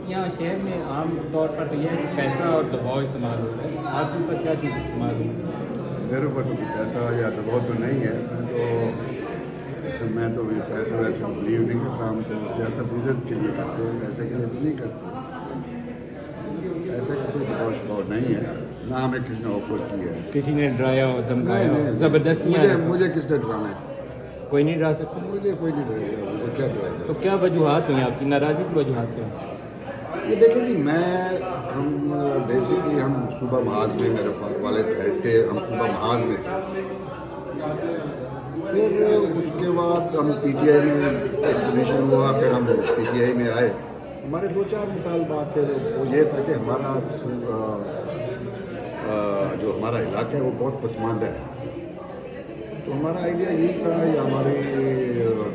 یہاں شہر میں عام طور پر تو یہ ہے کہ پیسہ اور دباؤ استعمال ہو رہا ہے، آپ کے اوپر کیا چیز استعمال ہو رہی ہے؟ میرے اوپر تو پیسہ یا دباؤ تو نہیں ہے. میں تو پیسے ویسے بلیو نہیں کرتا. ہم تو سیاست عزت کے لیے کرتے ہیں, پیسے کے لیے تو نہیں کرتے. پیسے کا کوئی دباؤ شباؤ نہیں ہے, نہ ہمیں کسی نے آفر کیا ہے. کسی نے ڈرایا ہو, دھمکایا ہو, نہیں, زبردستی مجھے کس نے ڈرانا ہے؟ کوئی نہیں ڈرا سکتا. مجھے کوئی نہیں ڈرائے گا. مجھے کیا ڈرائے گا؟ تو کیا وجوہات ہوئی آپ کی ناراضی کی وجوہات کیا ہیں؟ یہ دیکھیں جی, ہم بیسکلی ہم صوبہ محاذ میں, میرے والد ہیڈ تھے, ہم صوبہ محاذ میں تھے. پھر اس کے بعد ہم پی ٹی آئی میں پوزیشن ہوا, پھر ہم پی ٹی آئی میں آئے. ہمارے 2-4 مطالبات تھے. وہ یہ تھا کہ ہمارا جو ہمارا علاقہ ہے وہ بہت پسماندہ ہے. تو ہمارا آئیڈیا یہی تھا, یا ہماری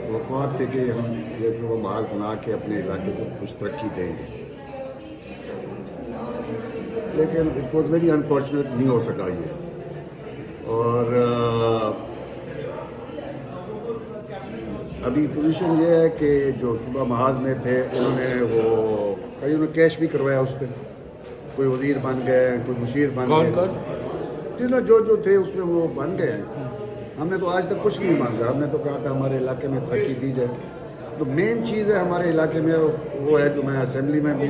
توقعات تھے کہ ہم یہ جو محاذ بنا کے اپنے علاقے کو کچھ ترقی دیں گے. لیکن اٹ واز ویری انفارچونیٹ, نہیں ہو سکا یہ. اور ابھی پوزیشن یہ ہے کہ جو صوبہ محاذ میں تھے انہوں نے کیش بھی کروایا اس پہ. کوئی وزیر بن گئے, کوئی مشیر بن گئے, جنہوں جو تھے اس میں وہ بن گئے. ہم نے تو آج تک کچھ نہیں مانگا. ہم نے تو کہا تھا ہمارے علاقے میں ترقی دی جائے. تو مین چیز ہے ہمارے علاقے میں وہ ہے, جو میں اسمبلی میں بھی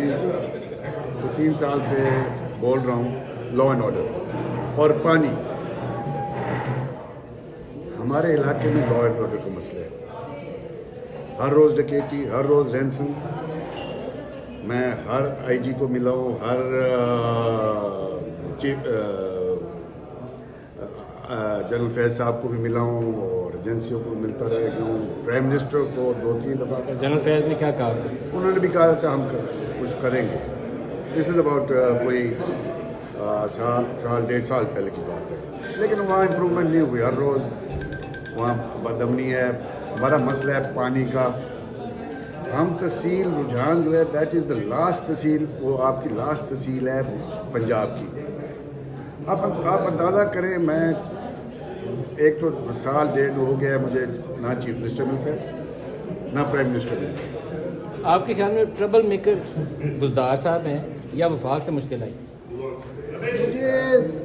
3 سال سے بول رہا ہوں, لا اینڈ آرڈر اور پانی. ہمارے علاقے میں لا اینڈ آرڈر کا مسئلہ ہے. ہر روز ڈکیٹی, ہر روز رینسم. میں ہر آئی جی کو ملا ہوں, ہر جنرل فیض صاحب کو بھی ملا ہوں, اور ایجنسیوں کو ملتا رہ گیا ہوں. پرائم منسٹر کو 2-3 دفعہ. جنرل فیض نے کیا کہا؟ انہوں نے بھی کہا تھا ہم کچھ کریں گے. دس از اباؤٹ کوئی سال 1.5 سال پہلے کی بات ہے. لیکن وہاں امپرومنٹ نہیں ہوئی. ہر روز وہاں بدامنی ہے. ہمارا مسئلہ ہے پانی کا. ہم تحصیل رجحان جو ہے دیٹ از دا لاسٹ تحصیل, وہ آپ کی لاسٹ تحصیل ہے پنجاب کی. آپ اندازہ کریں, میں ایک تو 1.5 سال ہو گیا ہے مجھے نہ چیف منسٹر ملتا ہے نہ پرائم منسٹر ملتا ہے. آپ کے خیال میں ٹربل میکر بزدار صاحب ہیں یا وفاق سے مشکل آئی؟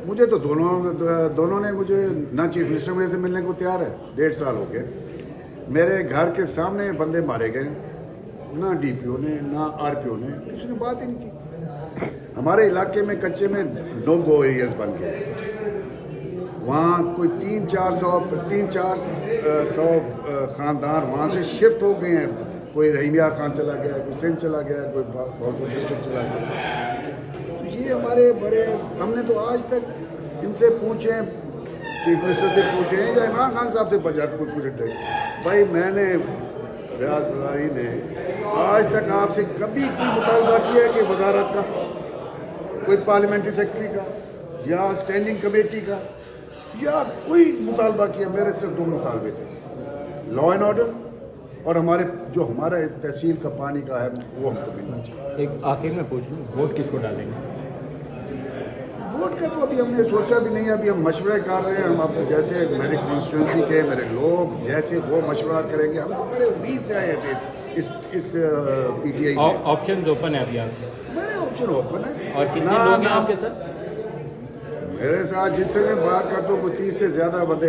مجھے تو دونوں نے مجھے نہ چیف منسٹر میرے سے ملنے کو تیار ہے. 1.5 سال ہو گیا. میرے گھر کے سامنے بندے مارے گئے, نہ ڈی پی او نے نہ آر پی او نے کسی نے بات ہی نہیں کی. ہمارے علاقے میں کچے میں نو گو ایریاز بن گئے. وہاں کوئی 300-400 خاندان وہاں سے شفٹ ہو گئے ہیں. کوئی رحیمیہ خان چلا گیا, کوئی سندھ چلا گیا, کوئی بہت ڈسٹرکٹ چلا گیا. تو یہ ہمارے بڑے, ہم نے تو آج تک ان سے پوچھیں, چیف منسٹر سے پوچھیں یا عمران خان صاحب سے پوچھیں, بھائی میں نے ریاض بزاری نے آج تک آپ سے کبھی کوئی مطالبہ کیا ہے کہ وزارت کا, کوئی پارلیمنٹری سیکرٹری کا, یا اسٹینڈنگ کمیٹی کا, یا کوئی مطالبہ کیا؟ میرے صرف 2 مطالبے تھے, لا اینڈ آرڈر اور ہمارا تحصیل کا پانی کا ہے وہ ہم کو ملنا چاہیے. ایک آخر میں پوچھ لوں, ووٹ کس کو ڈالیں گے؟ ووٹ کا تو ابھی ہم نے سوچا بھی نہیں. ابھی ہم مشورے کر رہے ہیں. ہم آپ جیسے میری کانسٹیٹوئنسی کے میرے لوگ جیسے وہ مشورہ کریں گے. ہم تو بڑے امید سے آئے تھے اس پی ٹی آئی میں. آپشنز اوپن ہے ابھی آپ کے؟ میرے آپشن اوپن ہے. اور کتنے لوگ ہیں آپ کے ساتھ؟ میرے ساتھ جس سے میں بات کرتا ہوں 30 سے زیادہ بندے